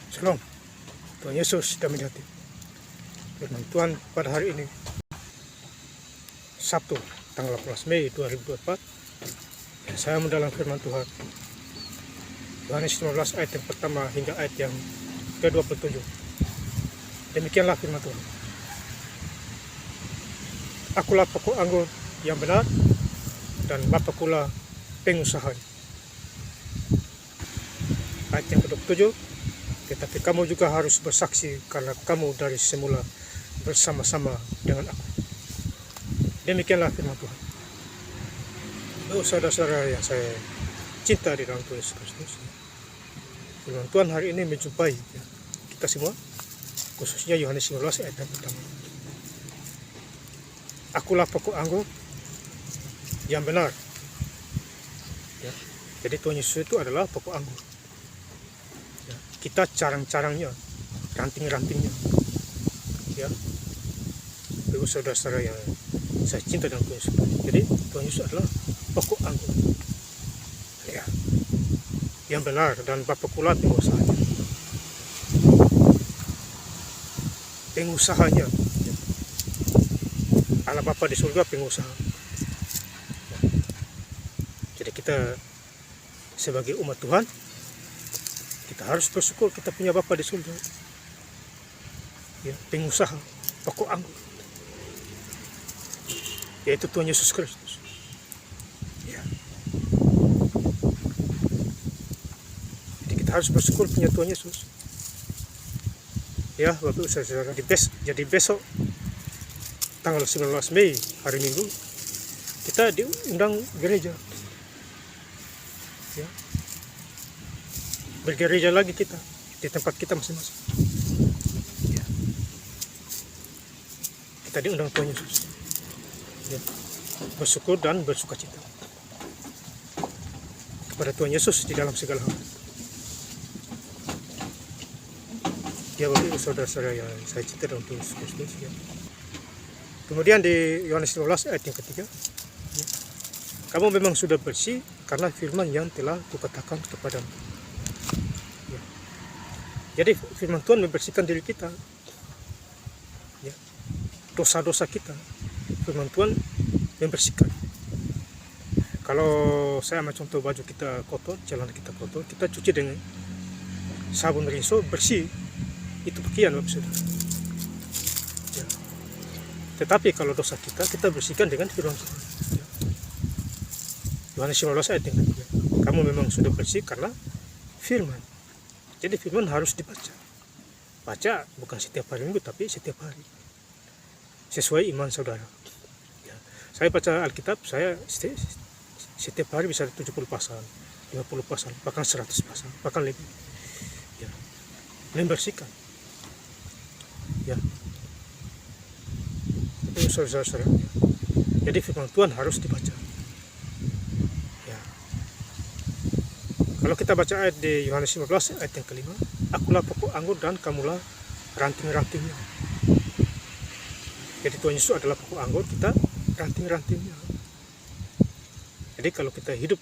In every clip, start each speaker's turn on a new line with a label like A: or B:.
A: Shalom, Tuhan Yesus damai hati. Firman Tuhan pada hari ini, Sabtu, tanggal 18 Mei 2024. Saya mendalam firman Tuhan, Yohanes 15 ayat yang pertama hingga ayat yang ke-27. Demikianlah firman Tuhan. Akulah pokok anggur yang benar, dan Bapakulah pengusahanya. Ayat yang ke-27. Tetapi kamu juga harus bersaksi karena kamu dari semula bersama-sama dengan aku. Demikianlah firman Tuhan. Oh, saudara-saudara yang saya cinta di dalam Tuhan Yesus Kristus, firman Tuhan hari ini menjumpai kita semua, khususnya Yohanes 15 ayat yang pertama. Akulah pokok anggur yang benar. Ya. Jadi Tuhan Yesus itu adalah pokok anggur. Kita carang-carangnya, ranting-rantingnya. Ya, ibu saudara-saudara yang saya cinta dengan Tuhan Yesus. Jadi Tuhan Yesus adalah pokok anggur. Ya, yang benar, dan Bapakulah pengusahanya. Pengusahanya. Ya. Allah Bapa di surga pengusaha. Ya. Jadi kita sebagai umat Tuhan, kita harus bersyukur kita punya Bapa di surga, ya, pengusaha pokok anggur, yaitu Tuhan Yesus Kristus. Ya. Jadi kita harus bersyukur punya Tuhan Yesus. Ya, Bapak Ibu saudara, jadi besok tanggal 19 Mei hari Minggu kita diundang gereja. Ya. Bergereja lagi kita di tempat kita masing-masing. Ya. Kita diundang Tuhan Yesus. Ya. Bersyukur dan bersukacita kepada Tuhan Yesus di dalam segala hal. Ya, bagi saudara-saudara yang saya cinta dalam Tuhan Yesus Kristus. Ya. Kemudian di Yohanes 15 ayat yang ketiga, ya. Kamu memang sudah bersih karena firman yang telah kukatakan kepadamu. Jadi firman Tuhan membersihkan diri kita, ya. Dosa-dosa kita, firman Tuhan membersihkan. Kalau saya ambil contoh, baju kita kotor, celana kita kotor, kita cuci dengan sabun rinso, bersih, itu pakaian Bapak Saudara. Ya. Tetapi kalau dosa kita bersihkan dengan firman Tuhan. Ya. Yohanes 15 ayat yang ketiga. Kamu memang sudah bersih karena firman. Jadi firman harus dibaca. Baca bukan setiap hari Minggu, tapi setiap hari. Sesuai iman saudara. Ya. Saya baca Alkitab, saya setiap hari bisa 70 pasal, 50 pasal, bahkan 100 pasal, bahkan lebih. Ya. Membersihkan. Ya. Itu saudara-saudara. Jadi firman Tuhan harus dibaca. Kalau kita baca ayat di Yohanes 15 ayat yang kelima, akulah pokok anggur dan kamulah ranting-rantingnya. Jadi Tuhan Yesus adalah pokok anggur, kita ranting-rantingnya. Jadi kalau kita hidup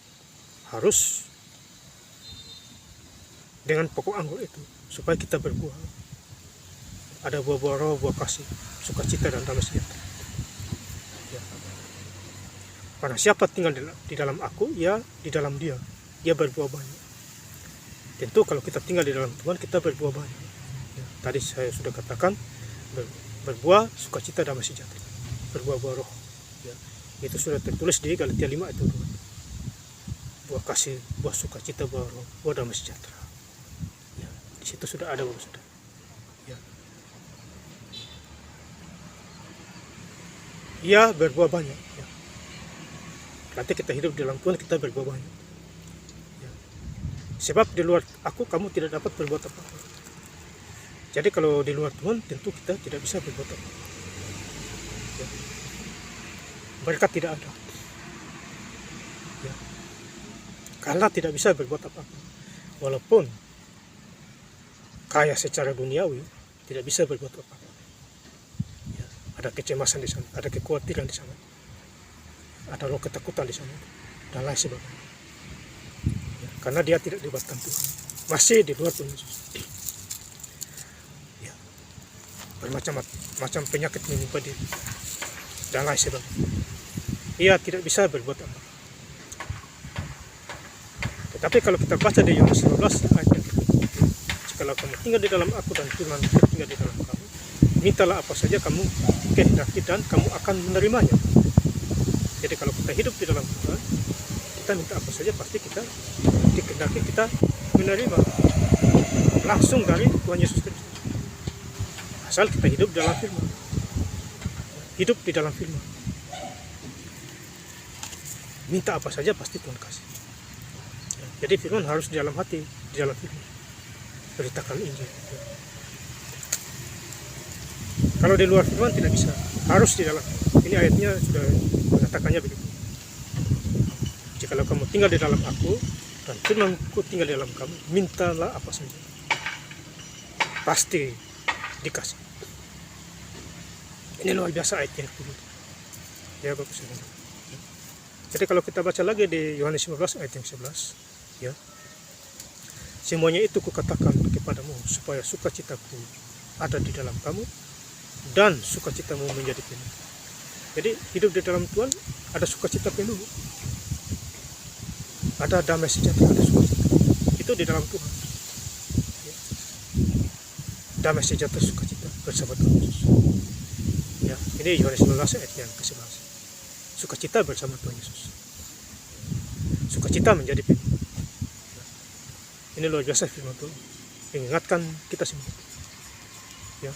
A: harus dengan pokok anggur itu, supaya kita berbuah. Ada buah-buah roh, buah kasih, sukacita dan damai sejahtera. Ya. Karena siapa tinggal di dalam aku, ya di dalam dia. Dia berbuah banyak. Tentu kalau kita tinggal di dalam Tuhan, kita berbuah banyak. Ya, tadi saya sudah katakan, berbuah sukacita damai sejahtera, berbuah-buah roh. Ya, itu sudah tertulis di Galatia 5 itu. Buah kasih, buah sukacita, buah roh, buah damai sejahtera. Ya, di situ sudah ada Bapak Saudara. Ya. Ia berbuah banyak. Ya. Nanti kita hidup di dalam Tuhan, kita berbuah banyak. Sebab di luar aku kamu tidak dapat berbuat apa-apa. Jadi kalau di luar Tuhan, tentu kita tidak bisa berbuat apa-apa. Ya. Berkat tidak ada. Ya. Karena tidak bisa berbuat apa-apa. Walaupun kaya secara duniawi, tidak bisa berbuat apa-apa. Ya. Ada kecemasan di sana, ada kekhawatiran di sana, ada roh ketakutan di sana, dan lain sebagainya. Karena dia tidak dilibatkan Tuhan, masih di luar Tuhan Yesus. bermacam-macam penyakit menimpa diri dan lain sebagainya. Ia tidak bisa berbuat apa. Tetapi kalau kita baca di Yohanes 15 ayat yang ke-7, jikalau kamu tinggal di dalam aku dan firman tinggal di dalam kamu, mintalah apa saja kamu kehendaki dan kamu akan menerimanya. Jadi kalau kita hidup di dalam Tuhan, kita minta apa saja pasti kita dikehendaki kita menerima langsung dari Tuhan Yesus Kristus. Asal kita hidup dalam firman. Hidup di dalam firman. Minta apa saja pasti Tuhan kasih. Jadi firman harus di dalam hati, di dalam firman. Beritakan Injil. Kalau di luar firman tidak bisa, harus di dalam. Ini ayatnya sudah mengatakannya begitu. Jikalau kamu tinggal di dalam aku dan firmanku tinggal di dalam kamu, mintalah apa saja, pasti dikasih. Ini luar biasa ayat yang kedua. Ya Bapak Saudara. Jadi kalau kita baca lagi di Yohanes 15 ayat yang 11, ya, semuanya itu kukatakan kepadamu supaya sukacitaku ada di dalam kamu dan sukacitamu menjadi penuh. Jadi hidup di dalam Tuhan ada sukacita penuh, ada damai sejahtera, ada sukacita. Itu di dalam Tuhan. Ya. Damai sejahtera, sukacita bersama Tuhan Yesus. Ya, ini Yohanes 15 ayat yang ke-11. Sukacita bersama Tuhan Yesus. Sukacita menjadi penuh. Ini luar biasa firman Tuhan, mengingatkan kita semua. Ya.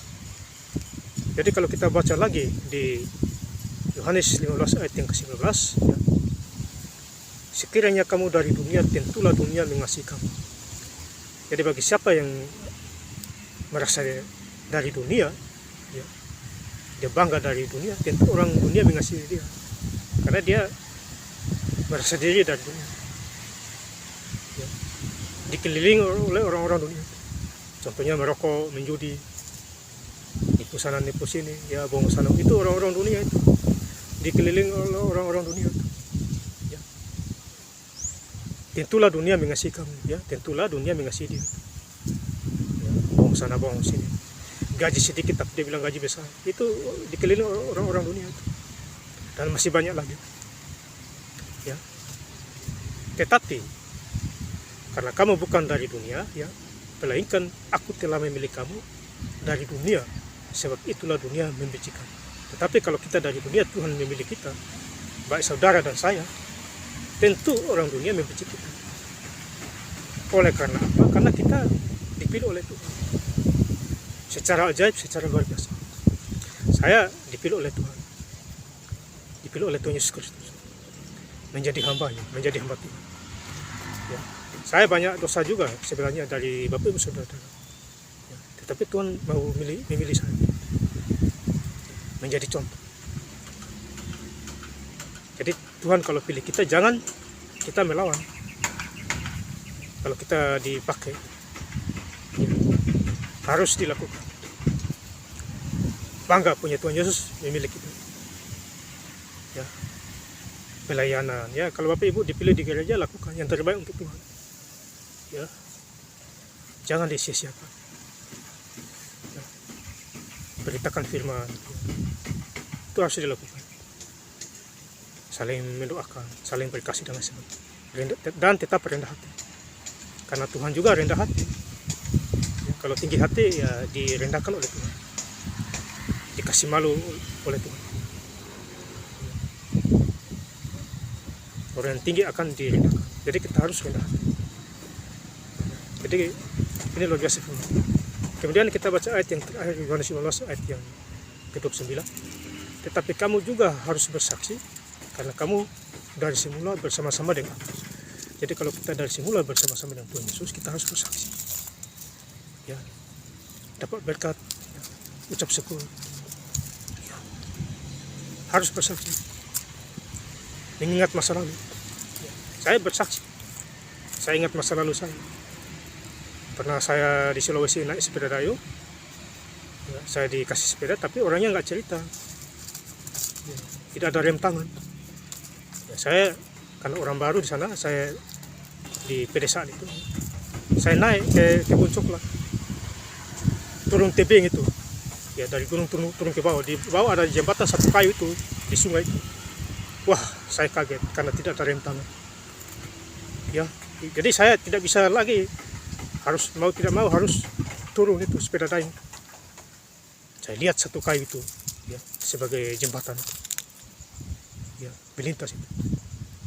A: Jadi kalau kita baca lagi di Yohanes 15 ayat yang ke-19, ya, sekiranya kamu dari dunia, tentulah dunia mengasihi kamu. Jadi bagi siapa yang merasa dari dunia, ya, dia bangga dari dunia, tentu orang dunia mengasihi dia, karena dia merasa diri dari dunia. Dikelilingi oleh orang-orang dunia. Contohnya merokok, menjudi, nipu sana nipu sini, ya bohong sana, itu orang-orang dunia itu. Dikelilingi oleh orang-orang dunia itu. Ya. Tentulah dunia mengasihi kamu, ya. Tentulah dunia mengasihi dia. Ya. Bohong sana bohong sini. Gaji sedikit tapi dia bilang gaji besar. Itu dikelilingi orang-orang dunia itu. Dan masih banyak lagi. Ya. Tetapi karena kamu bukan dari dunia, ya, melainkan aku telah memilih kamu dari dunia, sebab itulah dunia membenci kamu. Tetapi kalau kita dari dunia, Tuhan memilih kita, baik saudara dan saya, tentu orang dunia membenci kita. Oleh karena apa? Karena kita dipilih oleh Tuhan. Secara ajaib, secara luar biasa. Saya dipilih oleh Tuhan. Dipilih oleh Tuhan Yesus Kristus. Menjadi hambanya, menjadi hamba Tuhan. Ya. Saya banyak dosa juga sebenarnya dari Bapak Ibu Saudara. Ya, tetapi Tuhan mau memilih saya menjadi contoh. Jadi Tuhan kalau pilih kita, jangan kita melawan. Kalau kita dipakai, ya, harus dilakukan. Bangga punya Tuhan Yesus memilih kita. Ya, pelayanan, ya, kalau Bapak Ibu dipilih di gereja, lakukan yang terbaik untuk Tuhan. Ya, jangan disia-siakan. Ya, beritakan firman, ya, itu harus dilakukan. Saling mendoakan, saling berkasih dan sebagainya. Dan tetap rendah hati, karena Tuhan juga rendah hati. Ya, kalau tinggi hati, ya direndahkan oleh Tuhan, dikasih malu oleh Tuhan. Orang yang tinggi akan direndahkan, jadi kita harus rendah hati. Jadi ini luar biasa. Kemudian kita baca ayat yang terakhir, Yohanes 15 ayat yang ke-29. Tetapi kamu juga harus bersaksi, karena kamu dari semula bersama-sama dengan aku. Jadi kalau kita dari semula bersama-sama dengan Tuhan Yesus, kita harus bersaksi. Ya, dapat berkat, ya, ucap syukur. Ya, harus bersaksi. Mengingat masa lalu. Ya, saya bersaksi. Saya ingat masa lalu saya. Pernah saya di Sulawesi naik sepeda dayung, ya, saya dikasih sepeda tapi orangnya nggak cerita, ya, tidak ada rem tangan. Ya, saya karena orang baru di sana, saya di pedesaan itu, saya naik ke puncak lah, turun tebing itu, Ya dari gunung turun ke bawah. Di bawah ada jembatan satu kayu itu di sungai itu. Wah, saya kaget karena tidak ada rem tangan. Ya, jadi saya tidak bisa lagi, harus mau tidak mau harus turun itu sepeda dayung. Saya lihat satu kayu itu, ya, sebagai jembatan. Ya, melintas itu.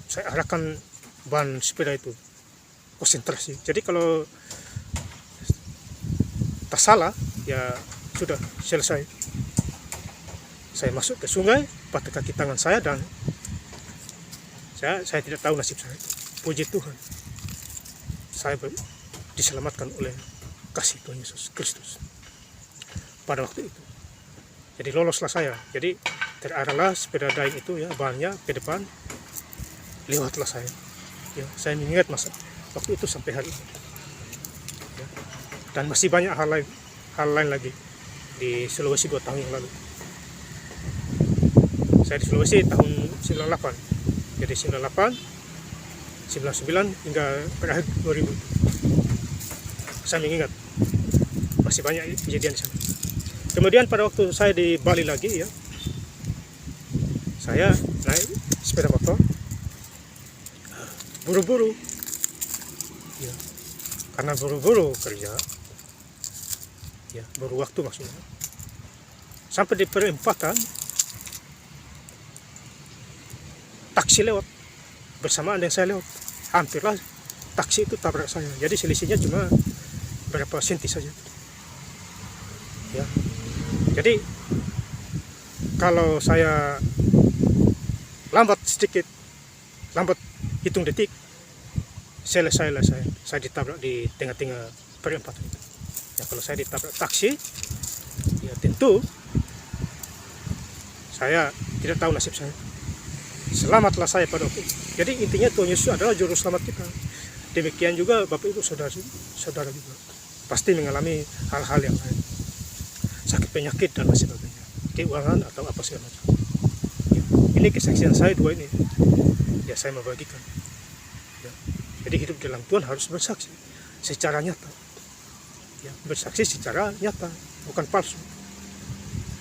A: Saya arahkan ban sepeda itu, konsentrasi. Jadi kalau tak salah, ya sudah selesai. Saya masuk ke sungai, patah kaki tangan saya, dan saya tidak tahu nasib saya. Puji Tuhan, saya diselamatkan oleh kasih Tuhan Yesus Kristus pada waktu itu. Jadi loloslah saya. Jadi terarahlah sepeda dayung itu, ya, bannya ke depan, lewatlah saya. Ya, saya mengingat masa waktu itu sampai hari ini. Ya. Dan masih banyak hal lain lagi di Sulawesi 2 tahun yang lalu. Saya di Sulawesi tahun 98. Jadi 98, 99 hingga berakhir 2000. Saya mengingat masih banyak kejadian di sana. Kemudian pada waktu saya di Bali lagi, ya, saya naik sepeda motor, buru-buru, ya, karena buru-buru kerja, ya, buru waktu maksudnya. Sampai di perempatan, taksi lewat bersamaan dengan saya lewat. Hampirlah taksi itu tabrak saya. Jadi selisihnya cuma berapa senti saja. Ya. Jadi kalau saya lambat sedikit, lambat hitung detik, selesailah saya ditabrak di tengah-tengah perempatan. Ya, kalau saya ditabrak taksi, ya tentu saya tidak tahu nasib saya. Selamatlah saya pada waktu itu. Jadi intinya Tuhan Yesus adalah juru selamat kita. Demikian juga Bapak Ibu saudara juga pasti mengalami hal-hal yang lain, sakit penyakit dan lain sebagainya, keuangan atau apa segala macam. Ya, ini kesaksian saya dua ini, ya, saya membagikan. Ya, jadi hidup dalam Tuhan harus bersaksi secara nyata. Ya, bersaksi secara nyata, bukan palsu.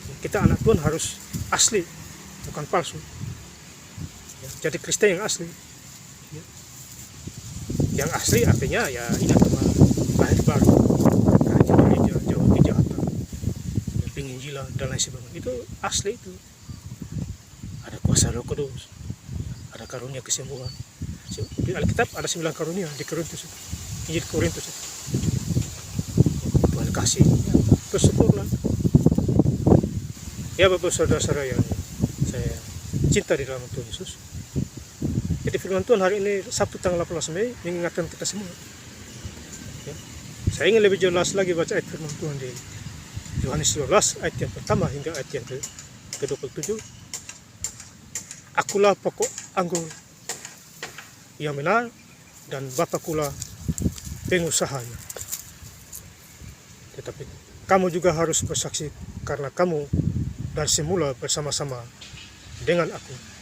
A: Ya, kita anak Tuhan harus asli, bukan palsu. Ya, jadi Kristen yang asli. Ya. Yang asli artinya, ya, ingat Tuhan, lahir baru, rajin gereja, jauh kejahatan, ya, penginjilan dan lain sebagainya. Itu asli itu. Ada kuasa Roh Kudus, ada karunia kesembuhan. Di Alkitab ada 9 karunia di Korintus itu. Injil Korintus itu. Tuhan kasih, ya, bersyukurlah. Ya, Bapak saudara-saudara yang saya cinta di dalam Tuhan Yesus. Jadi firman Tuhan hari ini Sabtu tanggal 18 Mei mengingatkan kita semua. Ya. Saya ingin lebih jelas lagi baca ayat firman Tuhan di Yohanes 12 ayat yang pertama hingga ayat yang ke-27. Akulah pokok anggur yang benar dan Bapakulah pengusahanya. Tetapi kamu juga harus bersaksi karena kamu dari semula bersama-sama dengan aku.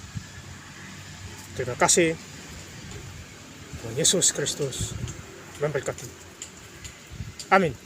A: Terima kasih. Tuhan Yesus Kristus memberkati. Amin.